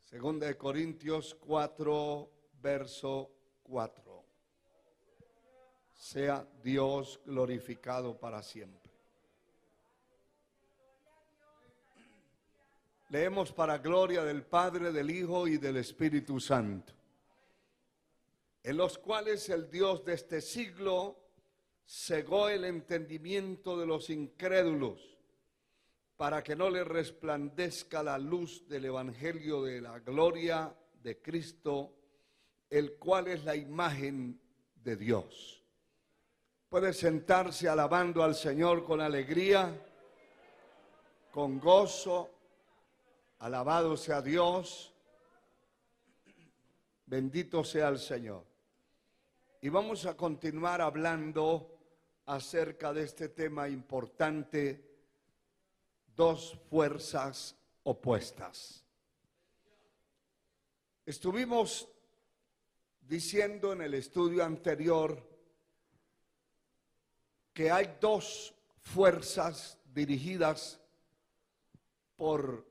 Segunda de Corintios 4, verso 4. Sea Dios glorificado para siempre. Leemos para gloria del Padre, del Hijo y del Espíritu Santo, en los cuales el Dios de este siglo cegó el entendimiento de los incrédulos, para que no les resplandezca la luz del Evangelio de la gloria de Cristo, el cual es la imagen de Dios. Puede sentarse alabando al Señor con alegría, con gozo. Alabado sea Dios, bendito sea el Señor. Y vamos a continuar hablando acerca de este tema importante: dos fuerzas opuestas. Estuvimos diciendo en el estudio anterior que hay dos fuerzas dirigidas por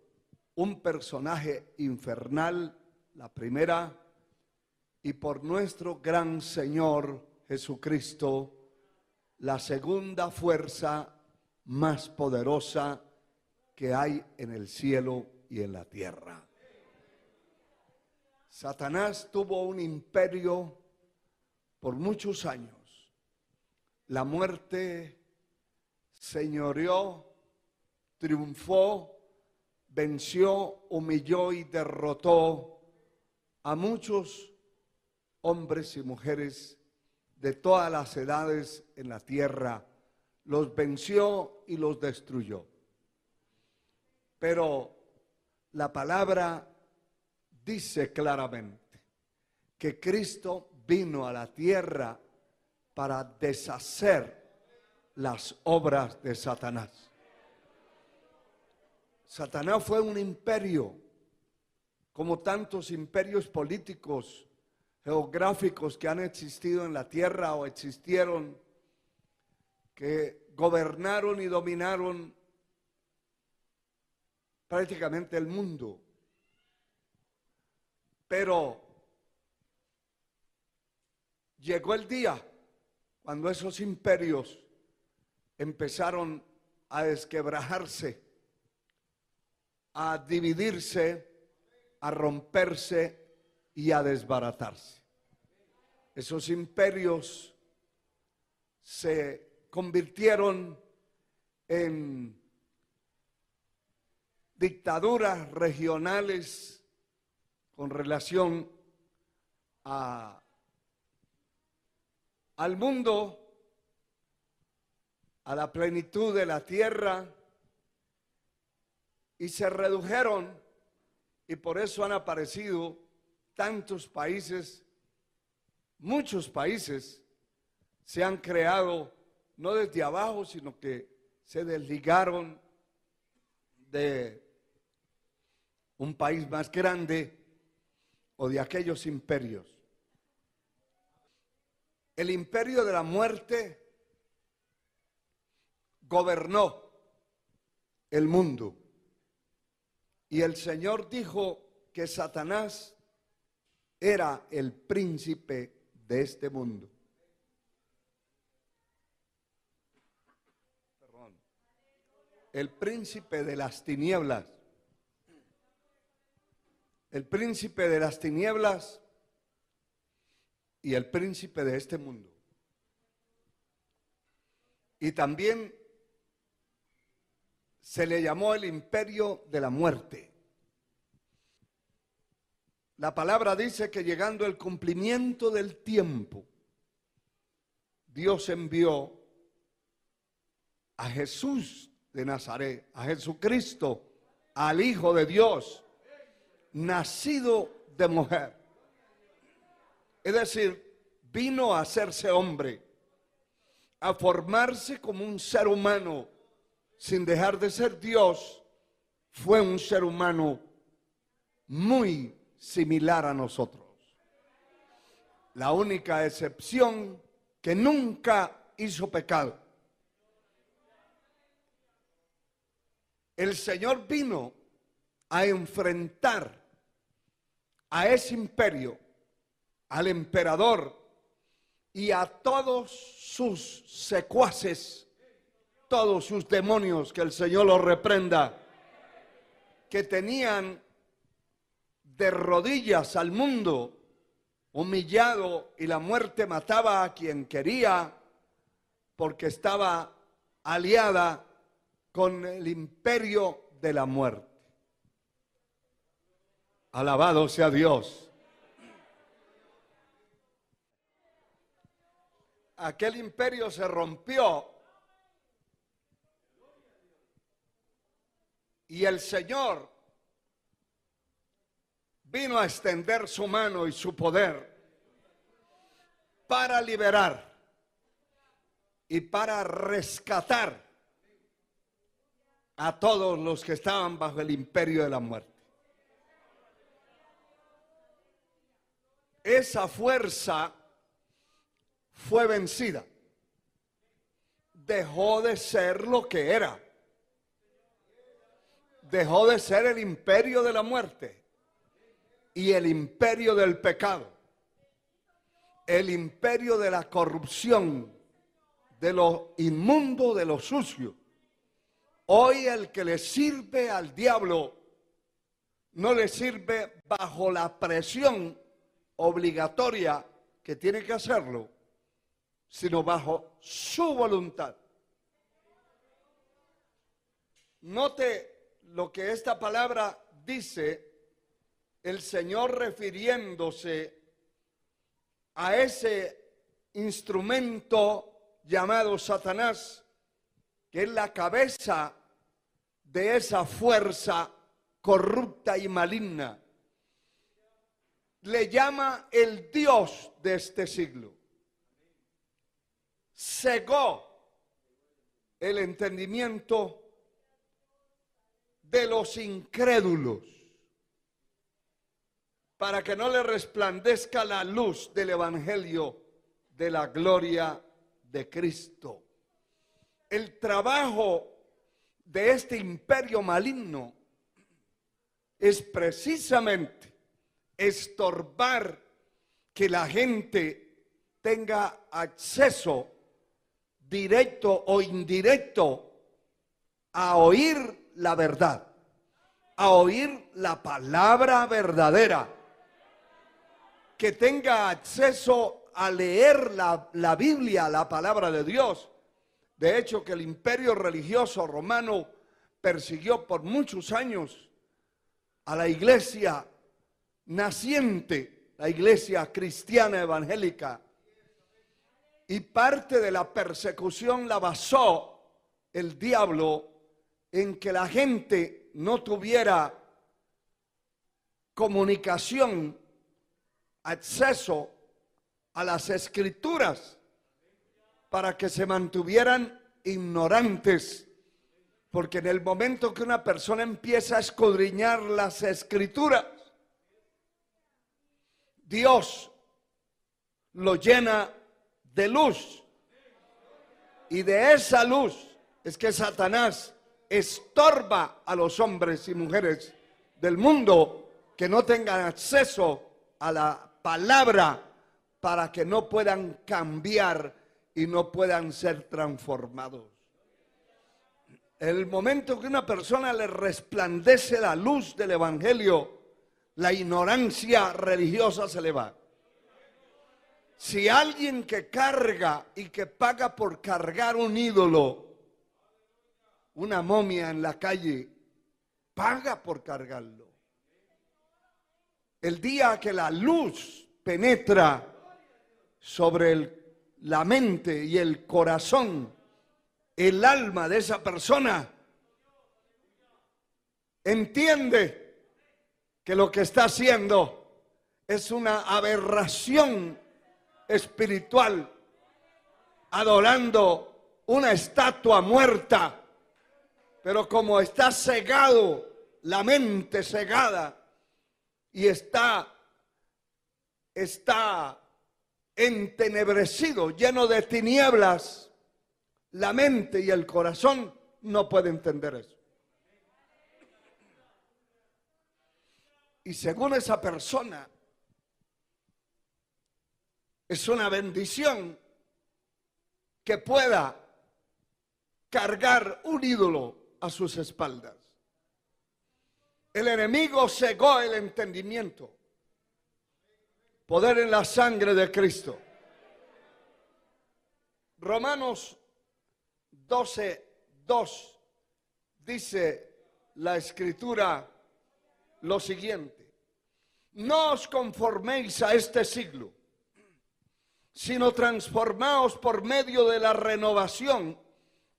un personaje infernal, la primera, y por nuestro gran Señor Jesucristo, la segunda fuerza más poderosa que hay en el cielo y en la tierra. Satanás tuvo un imperio por muchos años. La muerte señoreó, triunfó, venció, humilló y derrotó a muchos hombres y mujeres de todas las edades en la tierra. Los venció y los destruyó. Pero la palabra dice claramente que Cristo vino a la tierra para deshacer las obras de Satanás. Satanás fue un imperio, como tantos imperios políticos, geográficos que han existido en la tierra o existieron, que gobernaron y dominaron prácticamente el mundo. Pero llegó el día cuando esos imperios empezaron a desquebrajarse, a dividirse, a romperse y a desbaratarse. Esos imperios se convirtieron en dictaduras regionales con relación al mundo, a la plenitud de la tierra, y se redujeron, y por eso han aparecido tantos países. Muchos países se han creado no desde abajo, sino que se desligaron de un país más grande o de aquellos imperios. El imperio de la muerte gobernó el mundo, y el Señor dijo que Satanás era el príncipe de este mundo. El príncipe de las tinieblas. El príncipe de las tinieblas y el príncipe de este mundo. Y también se le llamó el imperio de la muerte. La palabra dice que llegando el cumplimiento del tiempo, Dios envió a Jesús de Nazaret, a Jesucristo, al Hijo de Dios, nacido de mujer. Es decir, vino a hacerse hombre, a formarse como un ser humano, sin dejar de ser Dios. Fue un ser humano muy similar a nosotros. La única excepción, que nunca hizo pecado. El Señor vino a enfrentar a ese imperio, al emperador y a todos sus secuaces, todos sus demonios, que el Señor los reprenda, que tenían de rodillas al mundo, humillado, y la muerte mataba a quien quería porque estaba aliada con el imperio de la muerte. Alabado sea Dios. Aquel imperio se rompió y el Señor vino a extender su mano y su poder para liberar y para rescatar a todos los que estaban bajo el imperio de la muerte. Esa fuerza fue vencida. Dejó de ser lo que era. Dejó de ser el imperio de la muerte y el imperio del pecado, el imperio de la corrupción, de lo inmundo, de lo sucio. Hoy el que le sirve al diablo no le sirve bajo la presión obligatoria que tiene que hacerlo, sino bajo su voluntad. Note lo que esta palabra dice, el Señor refiriéndose a ese instrumento llamado Satanás, que es la cabeza de esa fuerza corrupta y maligna. Le llama el Dios de este siglo. Cegó el entendimiento de los incrédulos para que no le resplandezca la luz del evangelio de la gloria de Cristo. El trabajo de este imperio maligno es precisamente estorbar que la gente tenga acceso directo o indirecto a oír la verdad, a oír la palabra verdadera, que tenga acceso a leer la Biblia, la palabra de Dios. De hecho, que el imperio religioso romano persiguió por muchos años a la iglesia naciente, la iglesia cristiana evangélica, y parte de la persecución la basó el diablo en que la gente no tuviera comunicación, acceso a las escrituras, para que se mantuvieran ignorantes, porque en el momento que una persona empieza a escudriñar las escrituras, Dios lo llena de luz, y de esa luz es que Satanás estorba a los hombres y mujeres del mundo que no tengan acceso a la palabra, para que no puedan cambiar y no puedan ser transformados. El momento que una persona le resplandece la luz del evangelio, la ignorancia religiosa se le va. Si alguien que carga y que paga por cargar un ídolo, una momia en la calle, paga por cargarlo. El día que la luz penetra sobre la mente y el corazón, el alma de esa persona, entiende que lo que está haciendo es una aberración espiritual, adorando una estatua muerta. Pero como está cegado, la mente cegada, y está entenebrecido, lleno de tinieblas, la mente y el corazón no pueden entender eso. Y según esa persona, es una bendición que pueda cargar un ídolo a sus espaldas. El enemigo cegó el entendimiento. Poder en la sangre de Cristo. Romanos 12:2 dice la Escritura lo siguiente: no os conforméis a este siglo, sino transformaos por medio de la renovación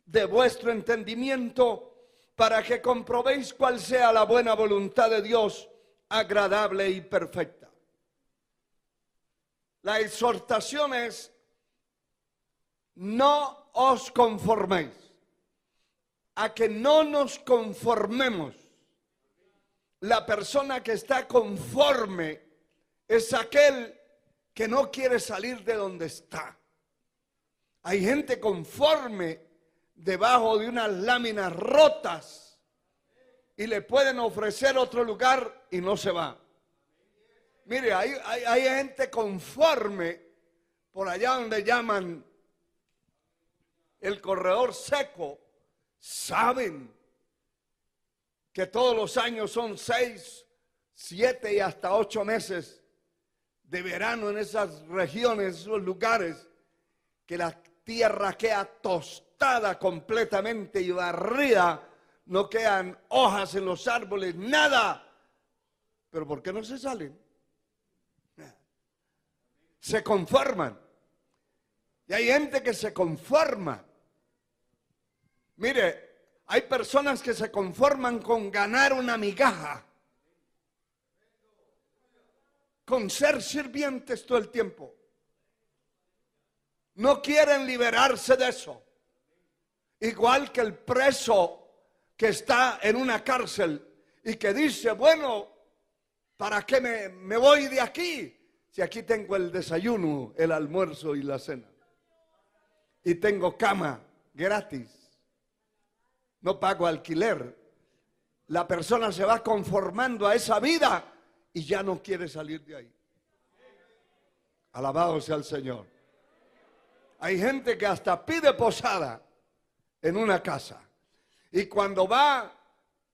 de vuestro entendimiento, para que comprobéis cuál sea la buena voluntad de Dios, agradable y perfecta. La exhortación es: no os conforméis, a que no nos conformemos. La persona que está conforme es aquel que no quiere salir de donde está. Hay gente conforme debajo de unas láminas rotas y le pueden ofrecer otro lugar y no se va. Mire, hay gente conforme por allá donde llaman el corredor seco. Saben que todos los años son 6, 7 y hasta 8 meses de verano en esas regiones, esos lugares, que la tierra queda tostada completamente y barrida, no quedan hojas en los árboles, nada. Pero ¿por qué no se salen? Se conforman. Y hay gente que se conforma. Mire, hay personas que se conforman con ganar una migaja, con ser sirvientes todo el tiempo. No quieren liberarse de eso. Igual que el preso que está en una cárcel y que dice: bueno, ¿para qué me voy de aquí? Si aquí tengo el desayuno, el almuerzo y la cena. Y tengo cama gratis. No pago alquiler. La persona se va conformando a esa vida y ya no quiere salir de ahí. Alabado sea el Señor. Hay gente que hasta pide posada en una casa. Y cuando va,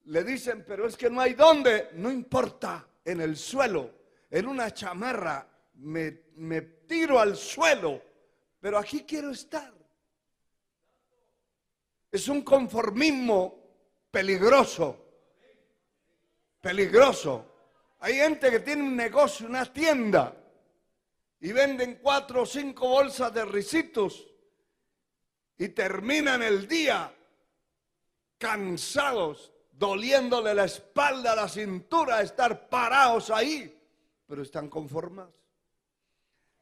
le dicen: pero es que no hay dónde. No importa, en el suelo, en una chamarra, me tiro al suelo, pero aquí quiero estar. Es un conformismo peligroso. Peligroso. Hay gente que tiene un negocio, una tienda, y venden 4 o 5 bolsas de risitos y terminan el día cansados, doliéndole la espalda, la cintura, estar parados ahí, pero están conformados.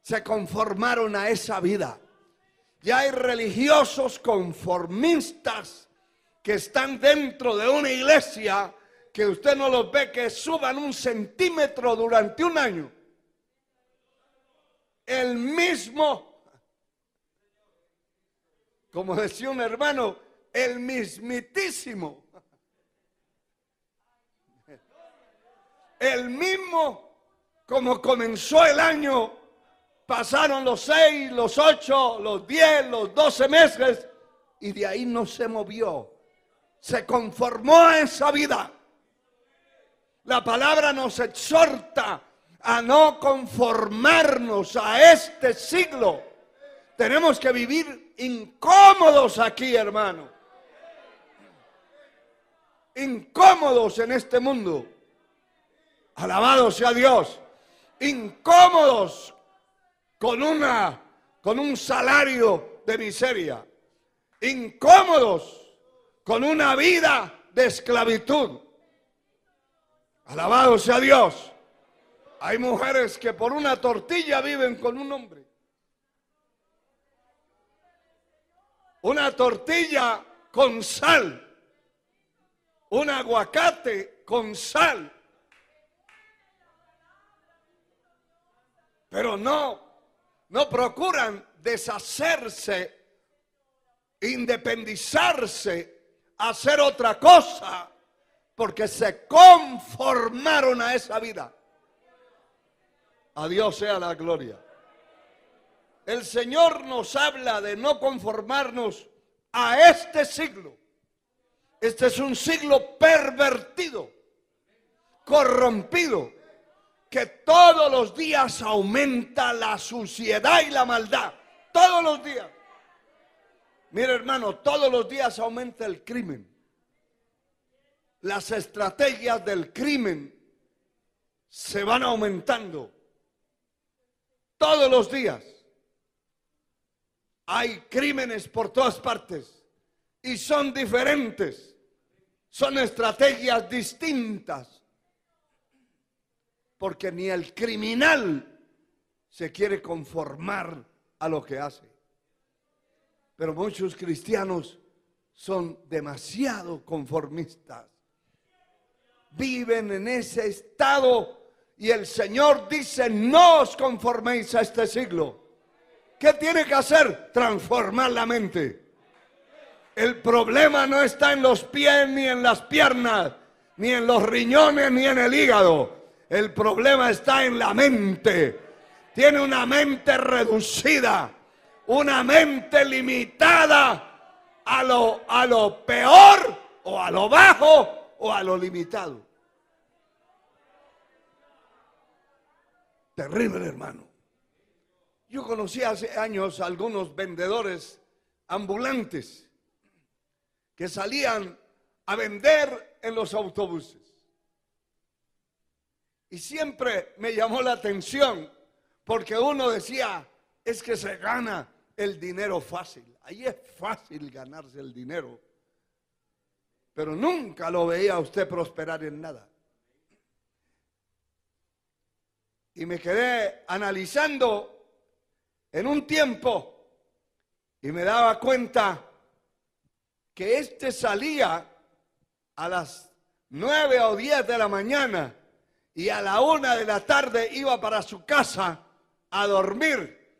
Se conformaron a esa vida. Ya hay religiosos conformistas que están dentro de una iglesia que usted no los ve que suban 1 centímetro durante un año. El mismo, como decía un hermano, el mismitísimo. El mismo, como comenzó el año, pasaron los 6, los 8, los 10, los 12 meses y de ahí no se movió. Se conformó a esa vida. La palabra nos exhorta a no conformarnos a este siglo. Tenemos que vivir incómodos aquí, hermano. Incómodos en este mundo. Alabado sea Dios. Incómodos con un salario de miseria. Incómodos con una vida de esclavitud. Alabado sea Dios. Hay mujeres que por una tortilla viven con un hombre. Una tortilla con sal. Un aguacate con sal. Pero no procuran deshacerse, independizarse, hacer otra cosa porque se conformaron a esa vida. A Dios sea la gloria. El Señor nos habla de no conformarnos a este siglo. Este es un siglo pervertido, corrompido, que todos los días aumenta la suciedad y la maldad. Todos los días. Mira, hermano, todos los días aumenta el crimen. Las estrategias del crimen se van aumentando. Todos los días hay crímenes por todas partes y son diferentes. Son estrategias distintas. Porque ni el criminal se quiere conformar a lo que hace. Pero muchos cristianos son demasiado conformistas. Viven en ese estado y el Señor dice: no os conforméis a este siglo. ¿Qué tiene que hacer? Transformar la mente. El problema no está en los pies, ni en las piernas, ni en los riñones, ni en el hígado. El problema está en la mente. Tiene una mente reducida, una mente limitada a lo peor, o a lo bajo, o a lo limitado. Terrible, hermano. Yo conocí hace años a algunos vendedores ambulantes que salían a vender en los autobuses. Y siempre me llamó la atención porque uno decía: es que se gana el dinero fácil. Ahí es fácil ganarse el dinero. Pero nunca lo veía a usted prosperar en nada. Y me quedé analizando en un tiempo y me daba cuenta que este salía a las 9 o 10 de la mañana y a la 1 de la tarde iba para su casa a dormir,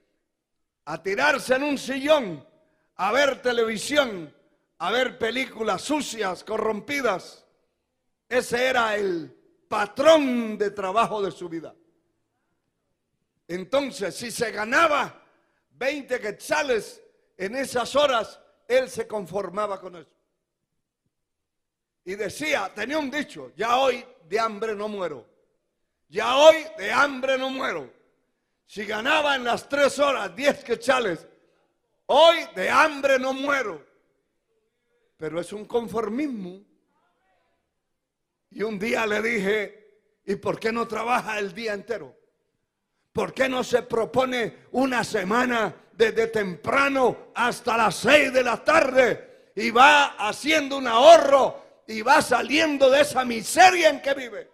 a tirarse en un sillón, a ver televisión, a ver películas sucias, corrompidas. Ese era el patrón de trabajo de su vida. Entonces, si se ganaba 20 quetzales en esas horas, él se conformaba con eso. Y decía, tenía un dicho: ya hoy de hambre no muero. Ya hoy de hambre no muero. Si ganaba en las 3 horas 10 quetzales, hoy de hambre no muero. Pero es un conformismo. Y un día le dije: ¿y por qué no trabaja el día entero? ¿Por qué no se propone una semana desde temprano hasta las 6 de la tarde y va haciendo un ahorro y va saliendo de esa miseria en que vive?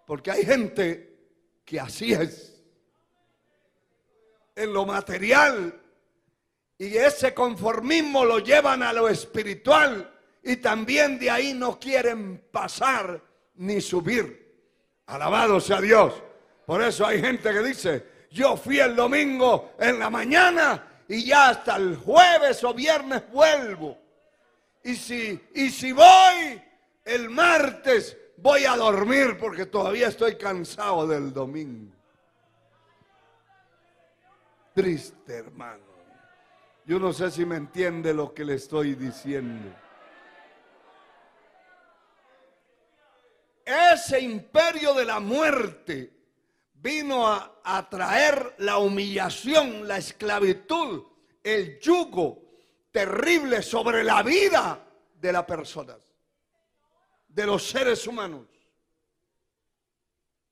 Porque hay gente que así es en lo material, y ese conformismo lo llevan a lo espiritual, y también de ahí no quieren pasar ni subir. Alabado sea Dios. Por eso hay gente que dice: yo fui el domingo en la mañana y ya hasta el jueves o viernes vuelvo. Y si voy el martes, voy a dormir porque todavía estoy cansado del domingo. Triste, hermano. Yo no sé si me entiende lo que le estoy diciendo. Ese imperio de la muerte vino a traer la humillación, la esclavitud, el yugo terrible sobre la vida de las personas, de los seres humanos.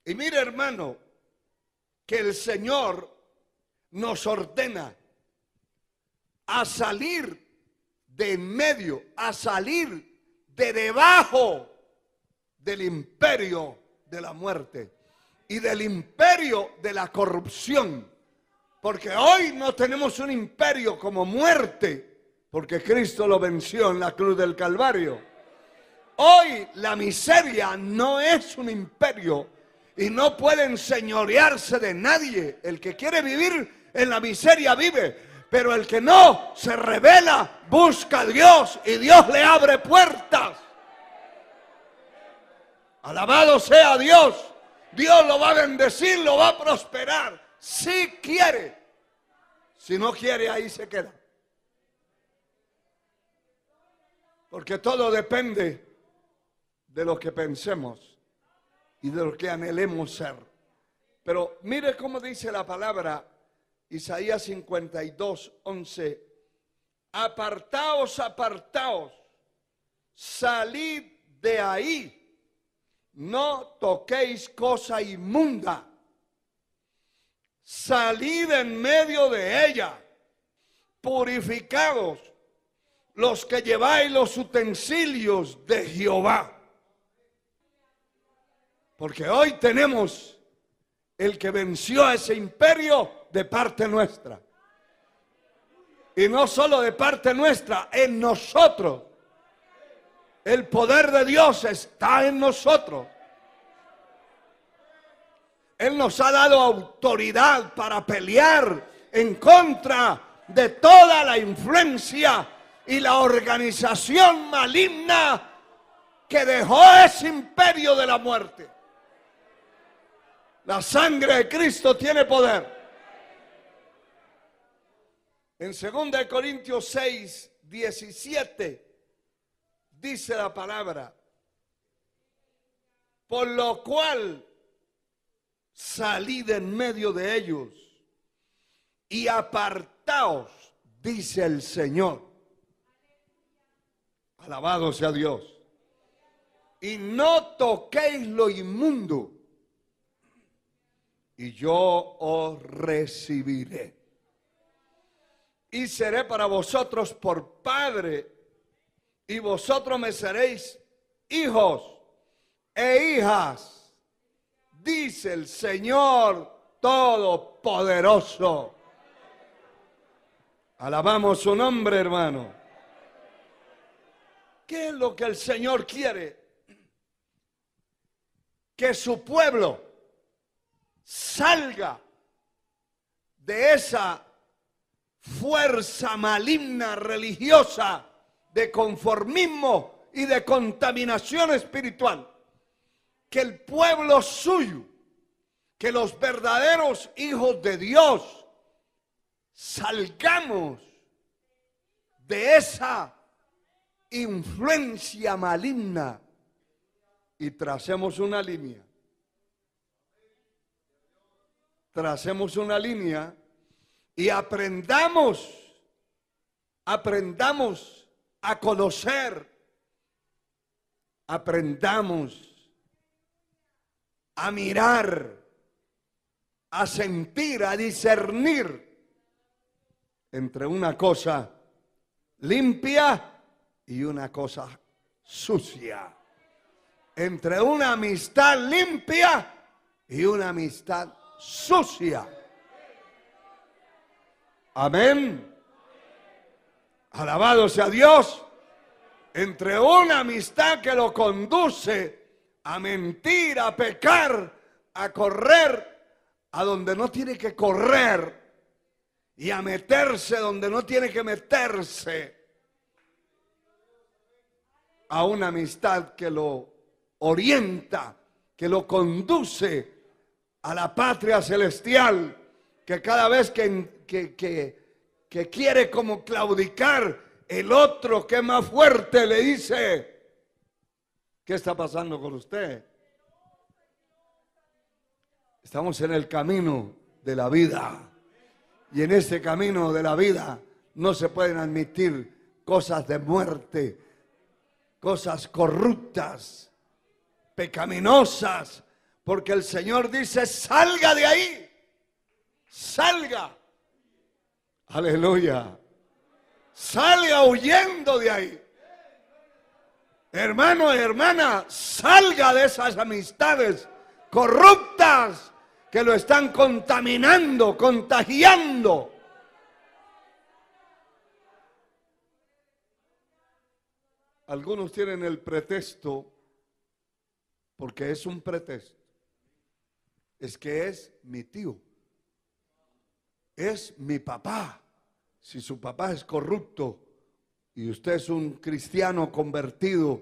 Y mire, hermano, que el Señor nos ordena a salir de en medio, a salir de debajo del imperio de la muerte y del imperio de la corrupción. Porque hoy no tenemos un imperio como muerte, porque Cristo lo venció en la cruz del Calvario. Hoy la miseria no es un imperio y no puede enseñorearse de nadie. El que quiere vivir en la miseria vive, pero el que no se revela busca a Dios y Dios le abre puertas. Alabado sea Dios. Dios lo va a bendecir, lo va a prosperar. Si quiere. Si no quiere, ahí se queda. Porque todo depende de lo que pensemos y de lo que anhelemos ser. Pero mire cómo dice la palabra, Isaías 52, 11. Apartaos, apartaos, salid de ahí. No toquéis cosa inmunda. Salid en medio de ella. Purificados los que lleváis los utensilios de Jehová. Porque hoy tenemos el que venció a ese imperio de parte nuestra. Y no solo de parte nuestra, en nosotros. El poder de Dios está en nosotros. Él nos ha dado autoridad para pelear en contra de toda la influencia y la organización maligna que dejó ese imperio de la muerte. La sangre de Cristo tiene poder. En 2 Corintios 6, 17 dice la palabra: por lo cual salid en medio de ellos y apartaos, dice el Señor. Alabado sea Dios. Y no toquéis lo inmundo, y yo os recibiré. Y seré para vosotros por padre, y vosotros me seréis hijos e hijas, dice el Señor Todopoderoso. Alabamos su nombre, hermano. ¿Qué es lo que el Señor quiere? Que su pueblo salga de esa fuerza maligna religiosa de conformismo y de contaminación espiritual. Que el pueblo suyo, que los verdaderos hijos de Dios, salgamos de esa influencia maligna y tracemos una línea. Tracemos una línea y aprendamos a conocer, aprendamos a mirar, a sentir, a discernir entre una cosa limpia y una cosa sucia, entre una amistad limpia y una amistad sucia. Amén. Alabado sea Dios. Entre una amistad que lo conduce a mentir, a pecar, a correr a donde no tiene que correr y a meterse donde no tiene que meterse, a una amistad que lo orienta, que lo conduce a la patria celestial, que cada vez que quiere como claudicar, el otro que es más fuerte le dice: ¿qué está pasando con usted? Estamos en el camino de la vida, y en este camino de la vida no se pueden admitir cosas de muerte, cosas corruptas, pecaminosas, porque el Señor dice: salga de ahí, salga. Aleluya. Salga huyendo de ahí. Hermano y hermana, salga de esas amistades corruptas que lo están contaminando, contagiando. Algunos tienen el pretexto, porque es un pretexto, es que es mi tío, es mi papá. Si su papá es corrupto y usted es un cristiano convertido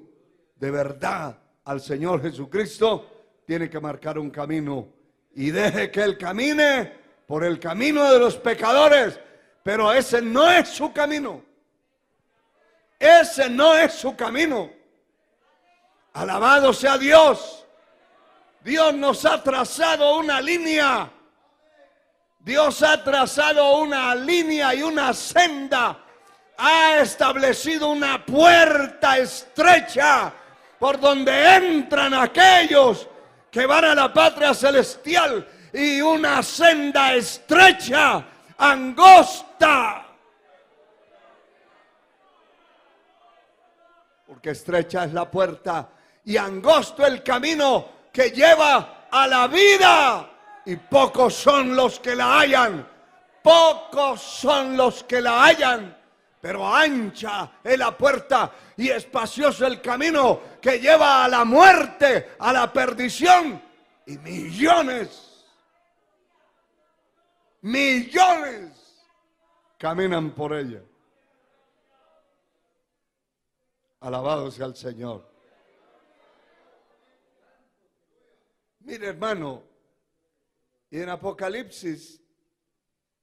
de verdad, al Señor Jesucristo, tiene que marcar un camino y deje que Él camine por el camino de los pecadores, pero ese no es su camino. Ese no es su camino. Alabado sea Dios. Dios nos ha trazado una línea. Dios ha trazado una línea y una senda. Ha establecido una puerta estrecha por donde entran aquellos que van a la patria celestial, y una senda estrecha, angosta. Porque estrecha es la puerta y angosto el camino que lleva a la vida. Y pocos son los que la hallan. Pocos son los que la hallan. Pero ancha es la puerta y espacioso el camino que lleva a la muerte, a la perdición. Y millones caminan por ella. Alabado sea el Señor. Mire, hermano, y en Apocalipsis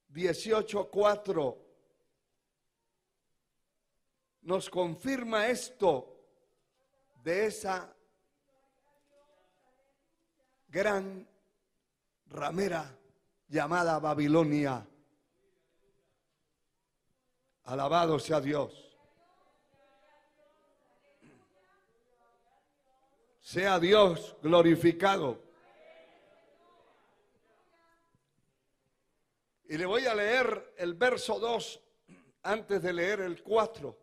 18:4 nos confirma esto de esa gran ramera llamada Babilonia. Alabado sea Dios. Sea Dios glorificado. Y le voy a leer el verso 2 antes de leer el 4.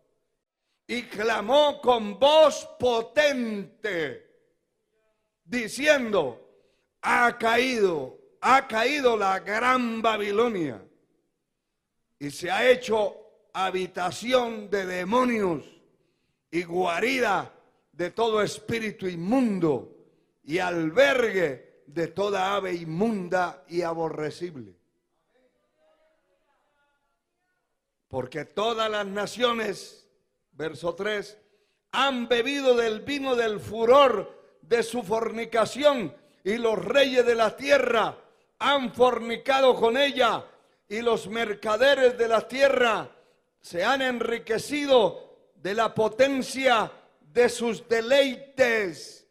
Y clamó con voz potente, diciendo: ha caído la gran Babilonia, y se ha hecho habitación de demonios y guarida de todo espíritu inmundo y albergue de toda ave inmunda y aborrecible. Porque todas las naciones, verso 3, han bebido del vino del furor de su fornicación, y los reyes de la tierra han fornicado con ella, y los mercaderes de la tierra se han enriquecido de la potencia de sus deleites.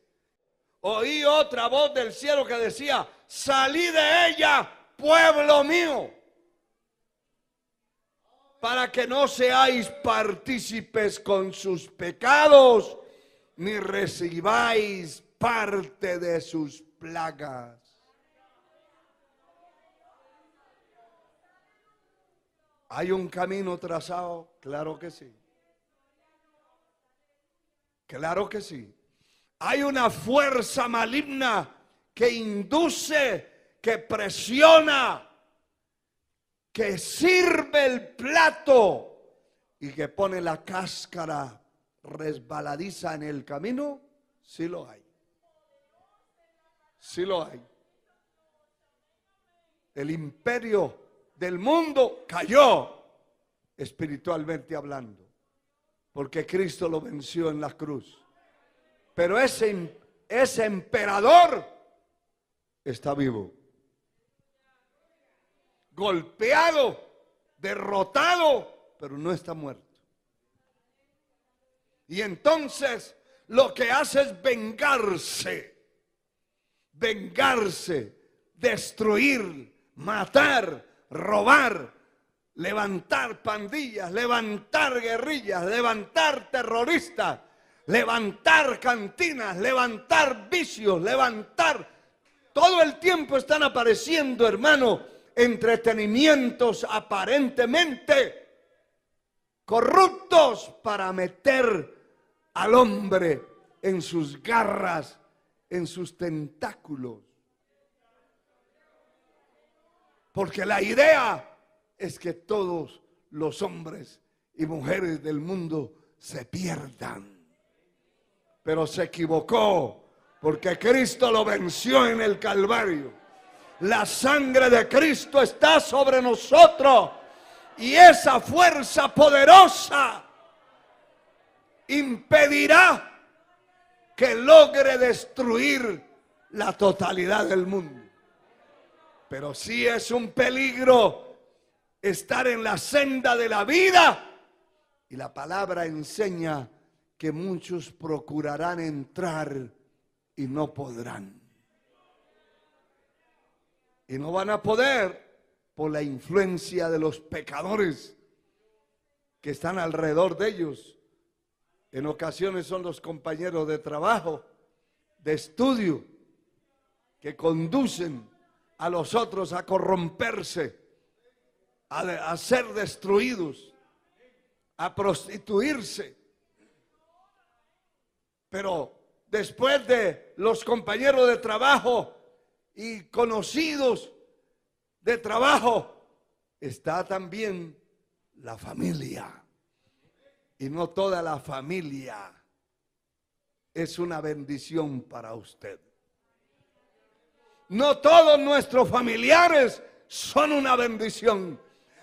Oí otra voz del cielo que decía: salí de ella, pueblo mío, para que no seáis partícipes con sus pecados, ni recibáis parte de sus plagas. ¿Hay un camino trazado? Claro que sí. Claro que sí. Hay una fuerza maligna que induce, que presiona, que sirve el plato y que pone la cáscara resbaladiza en el camino. Sí lo hay. Sí lo hay. El imperio del mundo cayó, espiritualmente hablando, porque Cristo lo venció en la cruz. Pero ese emperador está vivo, golpeado, derrotado, pero no está muerto. Y entonces lo que hace es vengarse, destruir, matar, robar, levantar pandillas, levantar guerrillas, levantar terroristas, levantar cantinas, levantar vicios, todo el tiempo están apareciendo, hermano, entretenimientos aparentemente corruptos para meter al hombre en sus garras, en sus tentáculos. Porque la idea es que todos los hombres y mujeres del mundo se pierdan. Pero se equivocó, porque Cristo lo venció en el Calvario. La sangre de Cristo está sobre nosotros, y esa fuerza poderosa impedirá que logre destruir la totalidad del mundo. Pero sí es un peligro estar en la senda de la vida. Y la palabra enseña que muchos procurarán entrar y no podrán. Y no van a poder por la influencia de los pecadores que están alrededor de ellos. En ocasiones son los compañeros de trabajo, de estudio, que conducen a los otros a corromperse, a ser destruidos, a prostituirse. Pero después de los compañeros de trabajo y conocidos de trabajo, está también la familia. Y no toda la familia es una bendición para usted. No todos nuestros familiares son una bendición.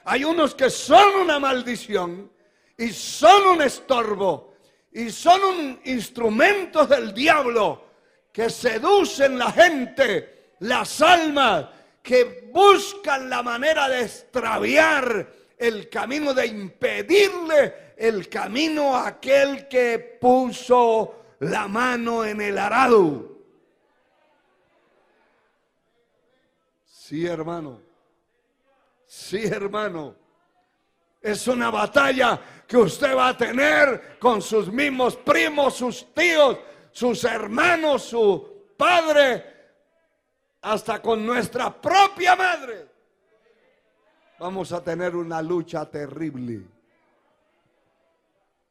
Hay unos que son una maldición y son un estorbo y son un instrumento del diablo que seducen la gente, las almas, que buscan la manera de extraviar el camino, de impedirle el camino a aquel que puso la mano en el arado. Sí, hermano. Sí, hermano. Es una batalla que usted va a tener con sus mismos primos, sus tíos, sus hermanos, su padre, hasta con nuestra propia madre. Vamos a tener una lucha terrible.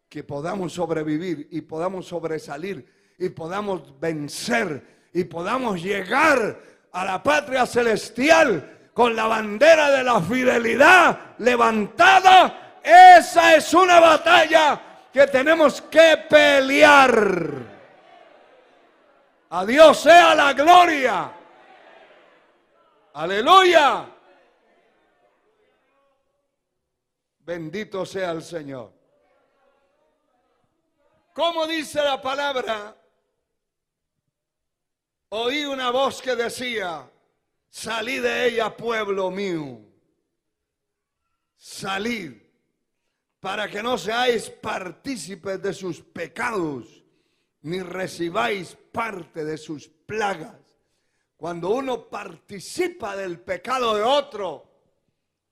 Que podamos sobrevivir y podamos sobresalir y podamos vencer y podamos llegar a la patria celestial con la bandera de la fidelidad levantada. Esa es una batalla que tenemos que pelear. A Dios sea la gloria. Aleluya. Bendito sea el Señor. ¿Cómo dice la palabra? Oí una voz que decía: salid de ella, pueblo mío. Salid, para que no seáis partícipes de sus pecados, ni recibáis parte de sus plagas. Cuando uno participa del pecado de otro,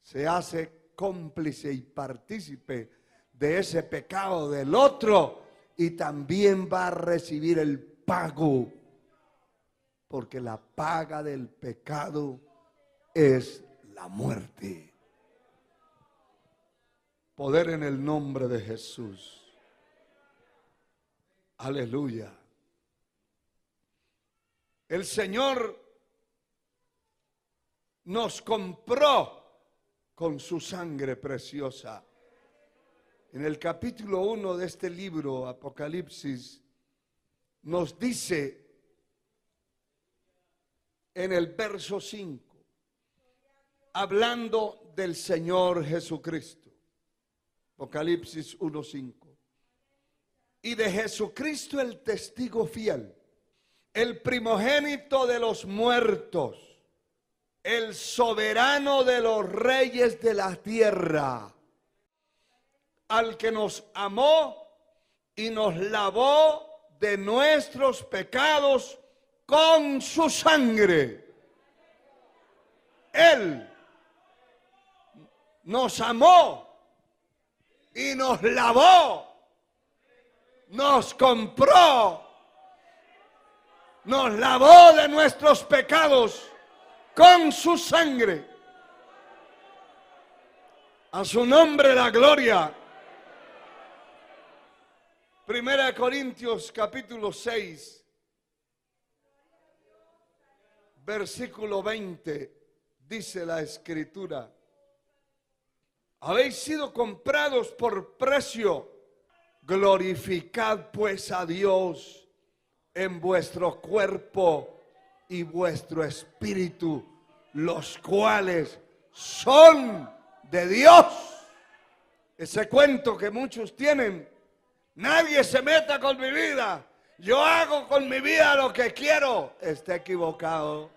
se hace cómplice y partícipe de ese pecado del otro, y también va a recibir el pago, porque la paga del pecado es la muerte. Poder en el nombre de Jesús. Aleluya. El Señor nos compró con su sangre preciosa. En el capítulo 1 de este libro, Apocalipsis, nos dice en el verso 5, hablando del Señor Jesucristo, Apocalipsis 1:5, y de Jesucristo el testigo fiel, el primogénito de los muertos, el soberano de los reyes de la tierra, al que nos amó y nos lavó de nuestros pecados con su sangre. Él nos amó y nos lavó, nos compró, nos lavó de nuestros pecados con su sangre. A su nombre la gloria. Primera de Corintios capítulo 6, versículo 20, dice la Escritura: habéis sido comprados por precio, glorificad pues a Dios en vuestro cuerpo y vuestro espíritu, los cuales son de Dios. Ese cuento que muchos tienen: nadie se meta con mi vida, Yo hago con mi vida lo que quiero. Está equivocado.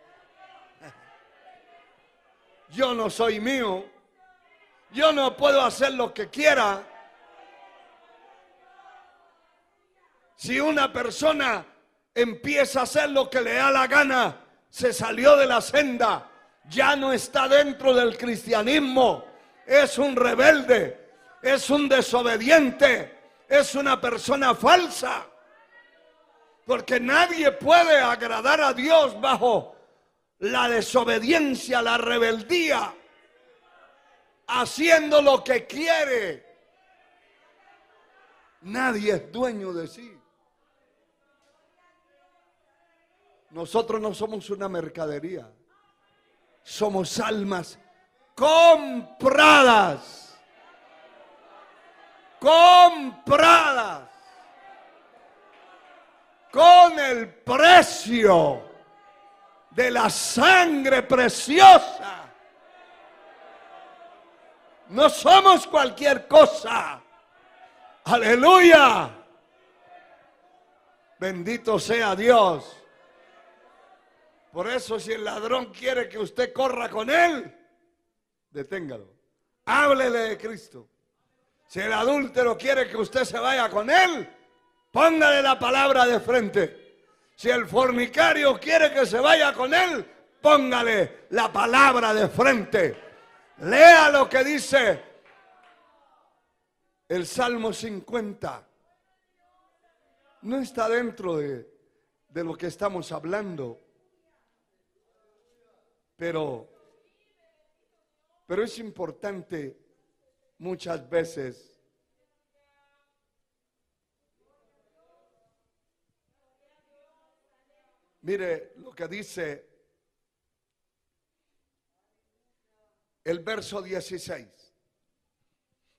Yo no soy mío. Yo no puedo hacer lo que quiera. Si una persona empieza a hacer lo que le da la gana, se salió de la senda, ya no está dentro del cristianismo, es un rebelde, es un desobediente, es una persona falsa. Porque nadie puede agradar a Dios bajo la desobediencia, la rebeldía, haciendo lo que quiere. Nadie es dueño de sí. Nosotros no somos una mercadería. Somos almas compradas. Compradas. Con el precio de la sangre preciosa. No somos cualquier cosa. Aleluya. Bendito sea Dios. Por eso, si el ladrón quiere que usted corra con él, deténgalo. Háblele de Cristo. Si el adúltero quiere que usted se vaya con él, póngale la palabra de frente. Si el fornicario quiere que se vaya con él, póngale la palabra de frente. Lea lo que dice el Salmo 50. No está dentro de lo que estamos hablando. Pero es importante muchas veces mire lo que dice el verso 16.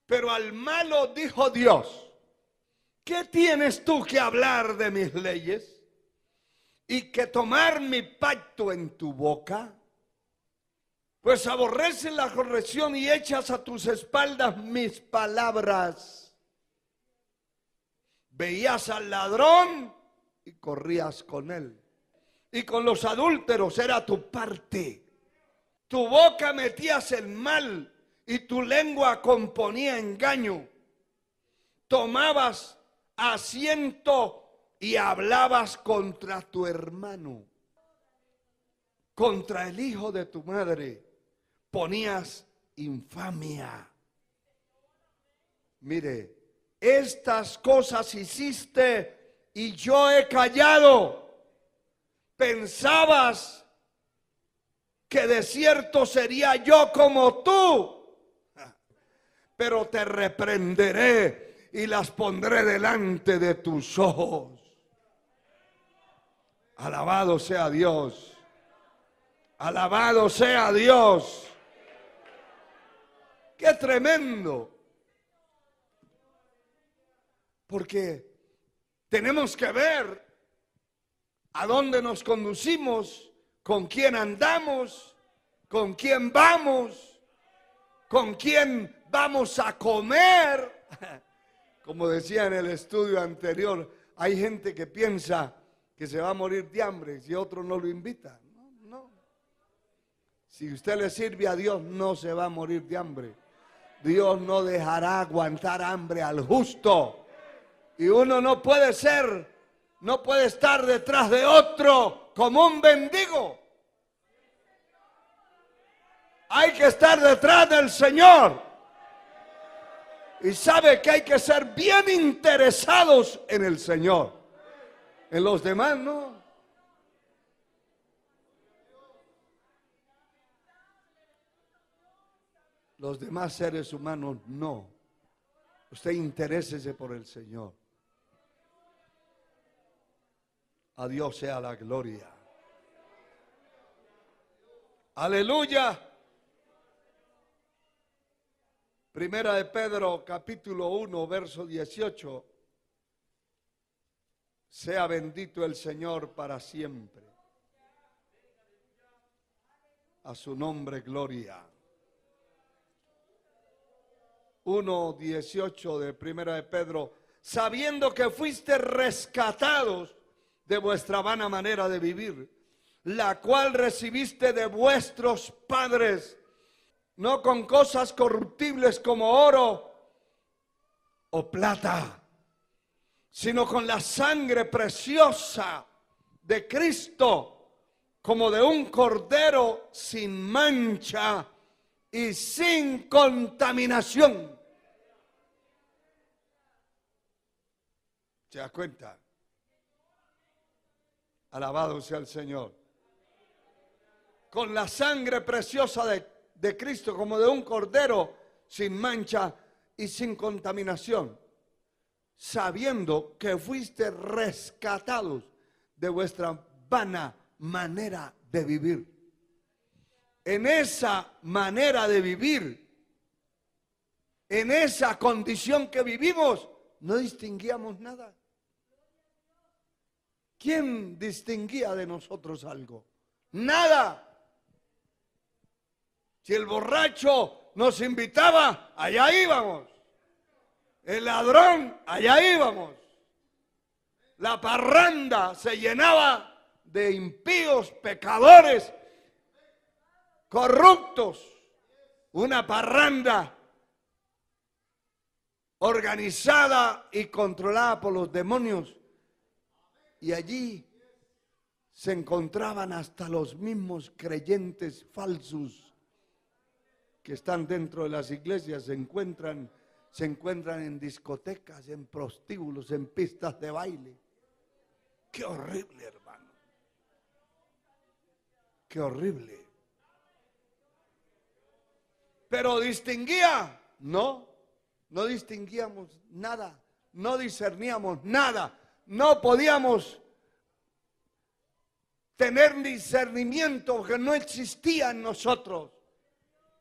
Pero al malo dijo Dios: ¿qué tienes tú que hablar de mis leyes y que tomar mi pacto en tu boca? Pues aborreces la corrección y echas a tus espaldas mis palabras. Veías al ladrón y corrías con él. Y con los adúlteros era tu parte. Tu boca metías el mal y tu lengua componía engaño. Tomabas asiento y hablabas contra tu hermano. Contra el hijo de tu madre ponías infamia. Mire, estas cosas hiciste y yo he callado. Pensabas que de cierto sería yo como tú, pero te reprenderé y las pondré delante de tus ojos. Alabado sea Dios. Alabado sea Dios. ¡Qué tremendo! Porque tenemos que ver a dónde nos conducimos, con quién andamos, con quién vamos, con quién vamos a comer. Como decía en el estudio anterior, hay gente que piensa que se va a morir de hambre si otro no lo invita. No. Si usted le sirve a Dios, no se va a morir de hambre. Dios no dejará aguantar hambre al justo. Y uno no puede estar detrás de otro como un mendigo. Hay que estar detrás del Señor. Y sabe que hay que ser bien interesados en el Señor. En los demás no. Los demás seres humanos no. Usted interésese por el Señor. A Dios sea la gloria. Aleluya. Primera de Pedro, capítulo 1, verso 18. Sea bendito el Señor para siempre. A su nombre, gloria. 1:18 de Primera de Pedro. sabiendo que fuiste rescatados de vuestra vana manera de vivir, la cual recibiste de vuestros padres, no con cosas corruptibles como oro o plata, sino con la sangre preciosa de Cristo, como de un cordero sin mancha y sin contaminación. ¿Se da cuenta? Alabado sea el Señor. Con la sangre preciosa de Cristo, como de un cordero sin mancha y sin contaminación, sabiendo que fuiste rescatados de vuestra vana manera de vivir. En esa manera de vivir, en esa condición que vivimos, no distinguíamos nada. ¿Quién distinguía de nosotros algo? Nada. Si el borracho nos invitaba, allá íbamos. El ladrón, allá íbamos. La parranda se llenaba de impíos, pecadores, corruptos. Una parranda organizada y controlada por los demonios. Y allí se encontraban hasta los mismos creyentes falsos que están dentro de las iglesias, se encuentran en discotecas, en prostíbulos, en pistas de baile. Qué horrible, hermano. Qué horrible. Pero distinguía, no distinguíamos nada, no discerníamos nada. No podíamos tener discernimiento porque no existía en nosotros.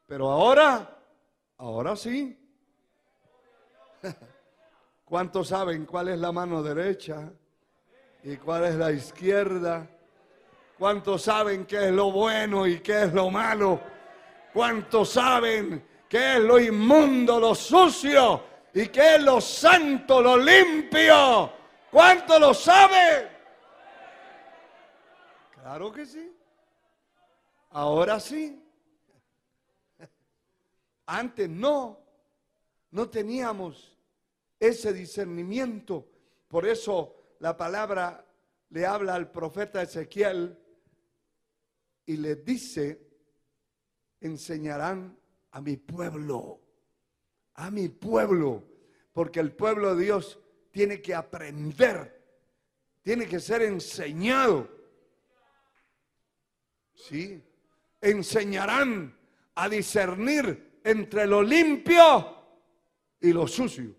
Pero ahora sí. ¿Cuántos saben cuál es la mano derecha y cuál es la izquierda? ¿Cuántos saben qué es lo bueno y qué es lo malo? ¿Cuántos saben qué es lo inmundo, lo sucio y qué es lo santo, lo limpio? ¿Cuánto lo sabe? Claro que sí. Ahora sí. Antes no teníamos ese discernimiento. Por eso la palabra le habla al profeta Ezequiel y le dice: enseñarán a mi pueblo, porque el pueblo de Dios tiene que aprender, tiene que ser enseñado. Sí, enseñarán a discernir entre lo limpio y lo sucio,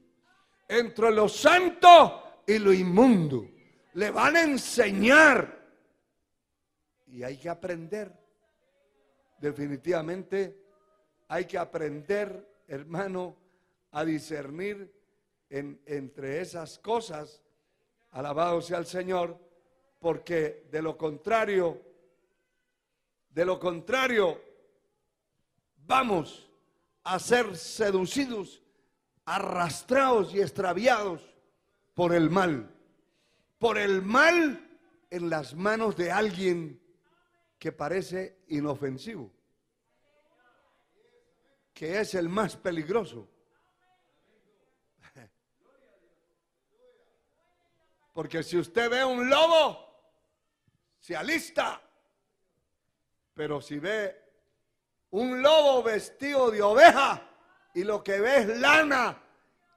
entre lo santo y lo inmundo. Le van a enseñar y hay que aprender. Definitivamente hay que aprender, hermano, a discernir entre esas cosas. Alabado sea el Señor, porque de lo contrario, vamos a ser seducidos, arrastrados y extraviados por el mal en las manos de alguien que parece inofensivo, que es el más peligroso. Porque si usted ve un lobo, se alista. Pero si ve un lobo vestido de oveja y lo que ve es lana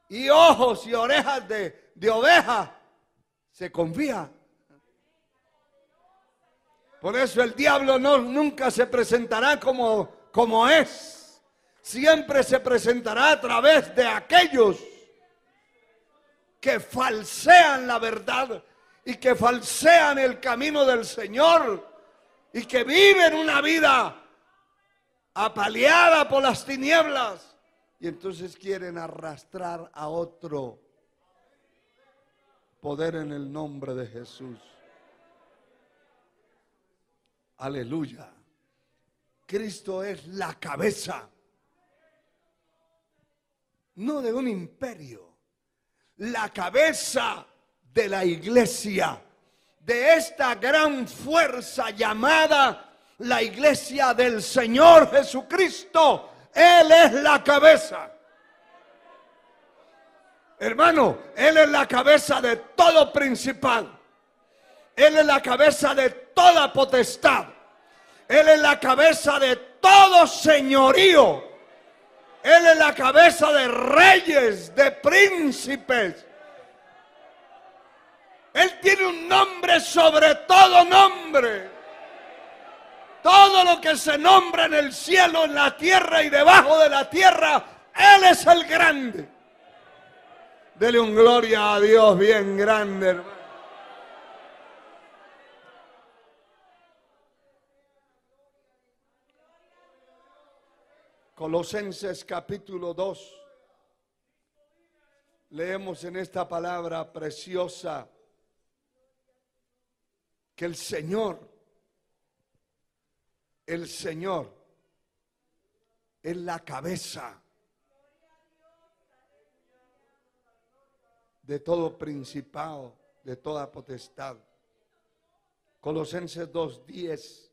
y ojos y orejas de oveja, se confía. Por eso el diablo nunca se presentará como es. Siempre se presentará a través de aquellos que falsean la verdad y que falsean el camino del Señor y que viven una vida apaleada por las tinieblas y entonces quieren arrastrar a otro. Poder en el nombre de Jesús. Aleluya. Cristo es la cabeza, no de un imperio. la cabeza de la iglesia, de esta gran fuerza llamada la iglesia del Señor Jesucristo. Él es la cabeza. Hermano, Él es la cabeza de todo principado. Él es la cabeza de toda potestad. Él es la cabeza de todo señorío. Él es la cabeza de reyes, de príncipes. Él tiene un nombre sobre todo nombre. Todo lo que se nombra en el cielo, en la tierra y debajo de la tierra, Él es el grande. Dele un gloria a Dios bien grande, hermano. Colosenses capítulo 2. Leemos en esta palabra preciosa que el Señor es la cabeza de todo principado, de toda potestad. Colosenses 2:10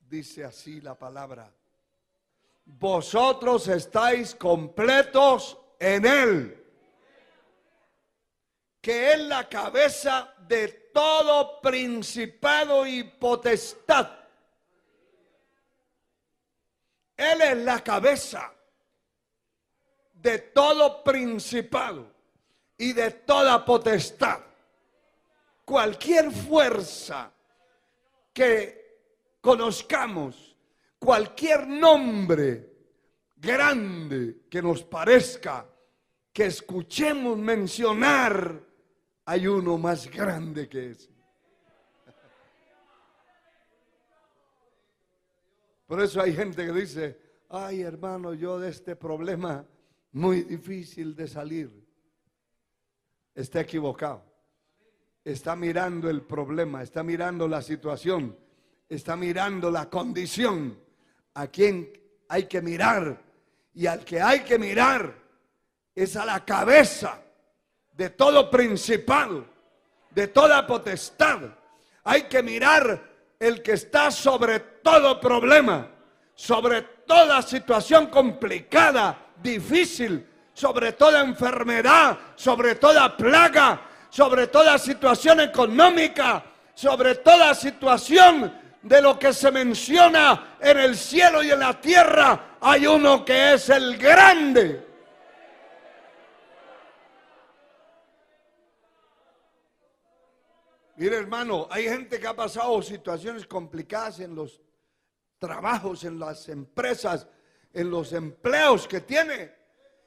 dice así la palabra: vosotros estáis completos en Él, que es la cabeza de todo principado y potestad. Él es la cabeza de todo principado y de toda potestad. Cualquier fuerza que conozcamos, cualquier nombre grande que nos parezca, que escuchemos mencionar, hay uno más grande que ese. Por eso hay gente que dice: ay, hermano, yo de este problema muy difícil de salir. Está equivocado. Está mirando el problema, está mirando la situación, está mirando la condición. A quien hay que mirar, y al que hay que mirar es a la cabeza de todo principado, de toda potestad. Hay que mirar el que está sobre todo problema, sobre toda situación complicada, difícil, sobre toda enfermedad, sobre toda plaga, sobre toda situación económica, sobre toda situación de lo que se menciona en el cielo y en la tierra. Hay uno que es el grande. Mire, hermano, hay gente que ha pasado situaciones complicadas en los trabajos, en las empresas, en los empleos que tiene,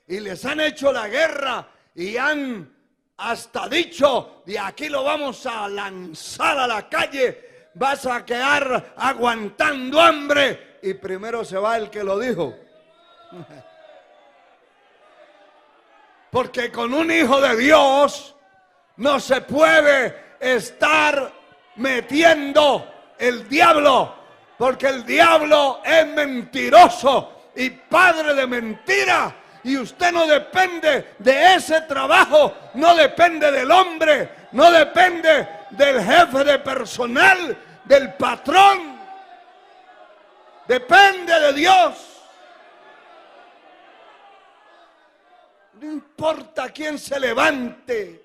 y les han hecho la guerra y han hasta dicho: de aquí lo vamos a lanzar a la calle, vas a quedar aguantando hambre. Y primero se va el que lo dijo. Porque con un hijo de Dios no se puede estar metiendo el diablo, porque el diablo es mentiroso y padre de mentira. Y usted no depende de ese trabajo, no depende del hombre, no depende del jefe de personal, del patrón. Depende de Dios. No importa quién se levante,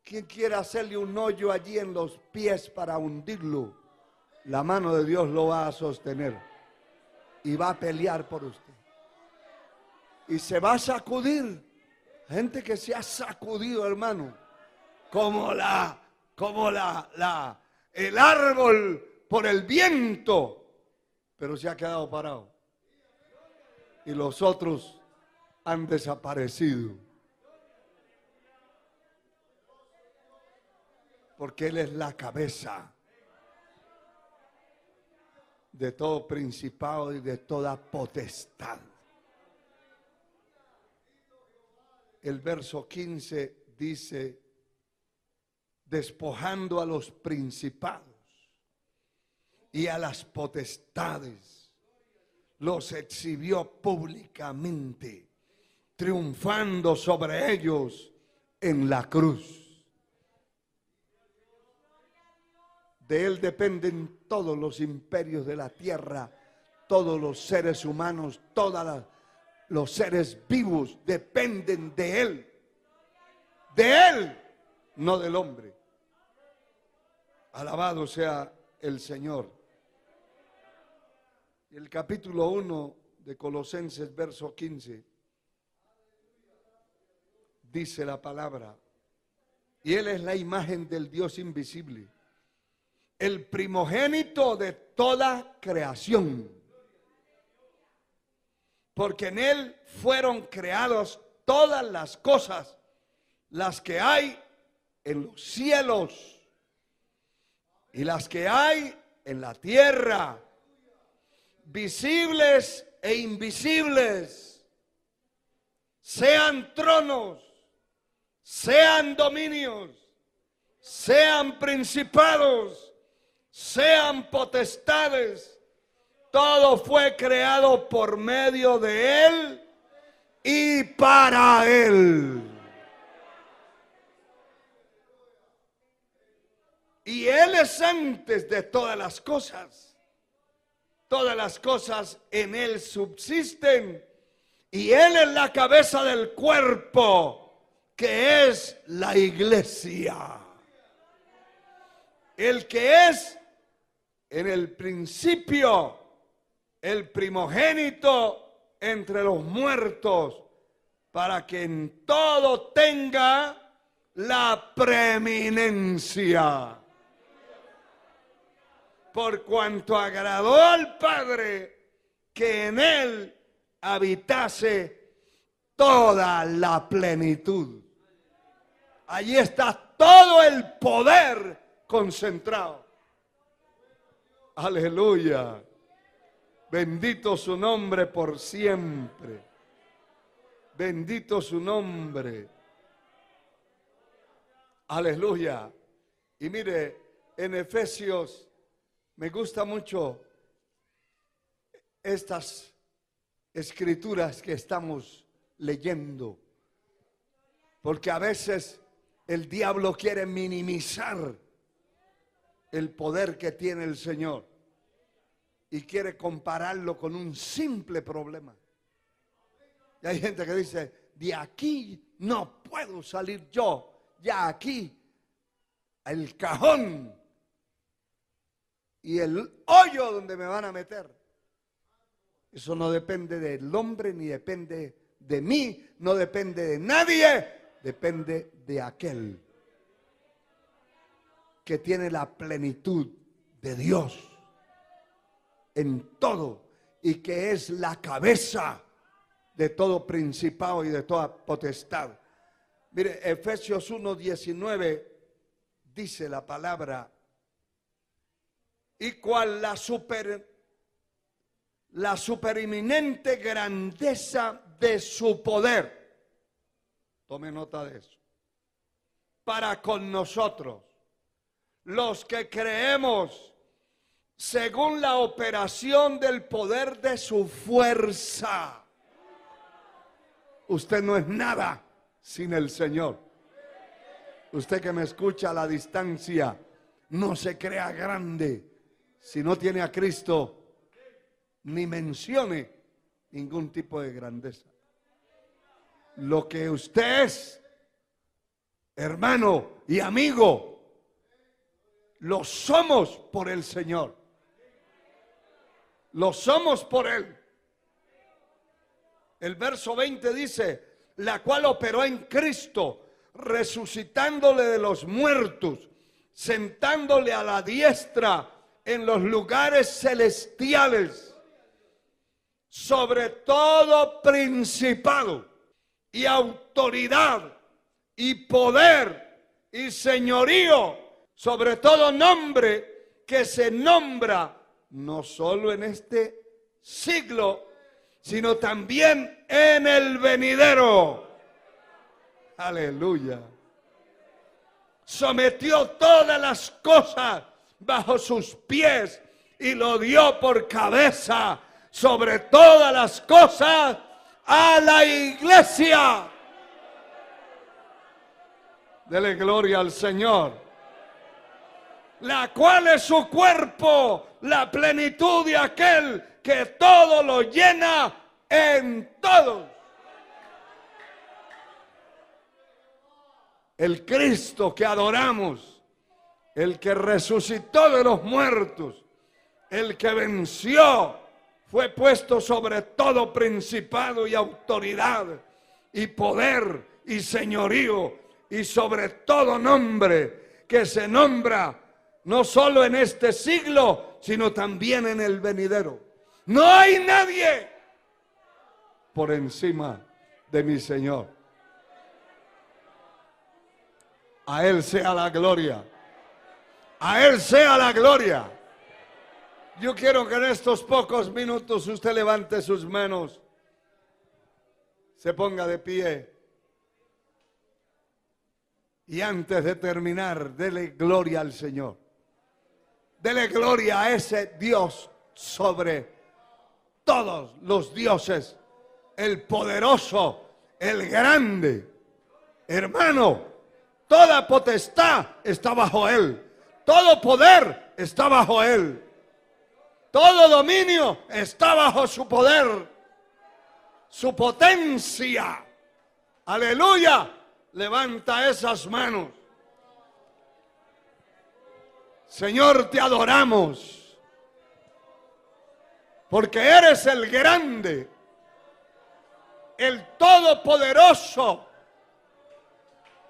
quién quiera hacerle un hoyo allí en los pies para hundirlo, la mano de Dios lo va a sostener y va a pelear por usted. Y se va a sacudir. Gente que se ha sacudido, hermano, como el árbol por el viento, pero se ha quedado parado. Y los otros han desaparecido. Porque Él es la cabeza de todo principado y de toda potestad. El verso 15 dice: despojando a los principados y a las potestades, los exhibió públicamente, triunfando sobre ellos en la cruz. De Él dependen todos los imperios de la tierra, todos los seres humanos, todos los seres vivos dependen de Él. De Él, no del hombre. Alabado sea el Señor. Y el capítulo 1 de Colosenses, verso 15, dice la palabra: y Él es la imagen del Dios invisible, el primogénito de toda creación, porque en Él fueron creadas todas las cosas, las que hay en los cielos y las que hay en la tierra, visibles e invisibles, sean tronos, sean dominios, sean principados, sean potestades. Todo fue creado por medio de Él y para Él. Y Él es antes de todas las cosas. Todas las cosas en Él subsisten. Y Él es la cabeza del cuerpo, que es la iglesia. El que es en el principio el primogénito entre los muertos, para que en todo tenga la preeminencia. Por cuanto agradó al Padre que en Él habitase toda la plenitud. Allí está todo el poder concentrado. Aleluya. Bendito su nombre por siempre. Bendito su nombre. Aleluya. Y mire, en Efesios me gusta mucho estas escrituras que estamos leyendo, porque a veces el diablo quiere minimizar el poder que tiene el Señor y quiere compararlo con un simple problema. Y hay gente que dice: de aquí no puedo salir yo, ya aquí el cajón y el hoyo donde me van a meter. Eso no depende del hombre, ni depende de mí, no depende de nadie, depende de aquel que tiene la plenitud de Dios en todo y que es la cabeza de todo principado y de toda potestad. Mire, Efesios 1:19 dice la palabra: y cual la supereminente grandeza de su poder. Tome nota de eso. Para con nosotros, los que creemos, según la operación del poder de su fuerza. Usted no es nada sin el Señor. Usted que me escucha a la distancia, no se crea grande si no tiene a Cristo, ni mencione ningún tipo de grandeza. Lo que usted es, hermano y amigo, lo somos por el Señor. Lo somos por Él. El verso 20 dice: la cual operó en Cristo, resucitándole de los muertos, sentándole a la diestra en los lugares celestiales, sobre todo principado y autoridad y poder y señorío, sobre todo nombre que se nombra no solo en este siglo, sino también en el venidero. Aleluya. Sometió todas las cosas bajo sus pies y lo dio por cabeza sobre todas las cosas a la iglesia. Dele gloria al Señor. La cual es su cuerpo, la plenitud de aquel que todo lo llena en todos. El Cristo que adoramos, el que resucitó de los muertos, el que venció, fue puesto sobre todo principado y autoridad y poder y señorío y sobre todo nombre que se nombra no solo en este siglo, sino también en el venidero. No hay nadie por encima de mi Señor. A Él sea la gloria. A Él sea la gloria. Yo quiero que en estos pocos minutos usted levante sus manos, se ponga de pie y antes de terminar, dele gloria al Señor. Dele gloria a ese Dios sobre todos los dioses, el poderoso, el grande. Hermano, toda potestad está bajo Él. Todo poder está bajo Él. Todo dominio está bajo su poder. Su potencia. Aleluya. Levanta esas manos. Señor, te adoramos. Porque eres el grande, el todopoderoso,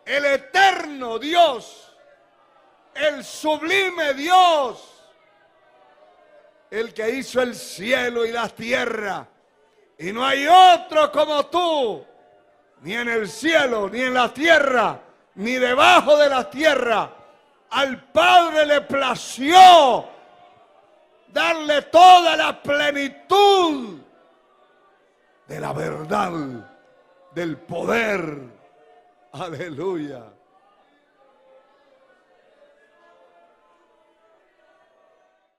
el eterno Dios, el sublime Dios, el que hizo el cielo y la tierra. Y no hay otro como tú, ni en el cielo, ni en la tierra, ni debajo de la tierra. Al Padre le plació darle toda la plenitud de la verdad, del poder. Aleluya.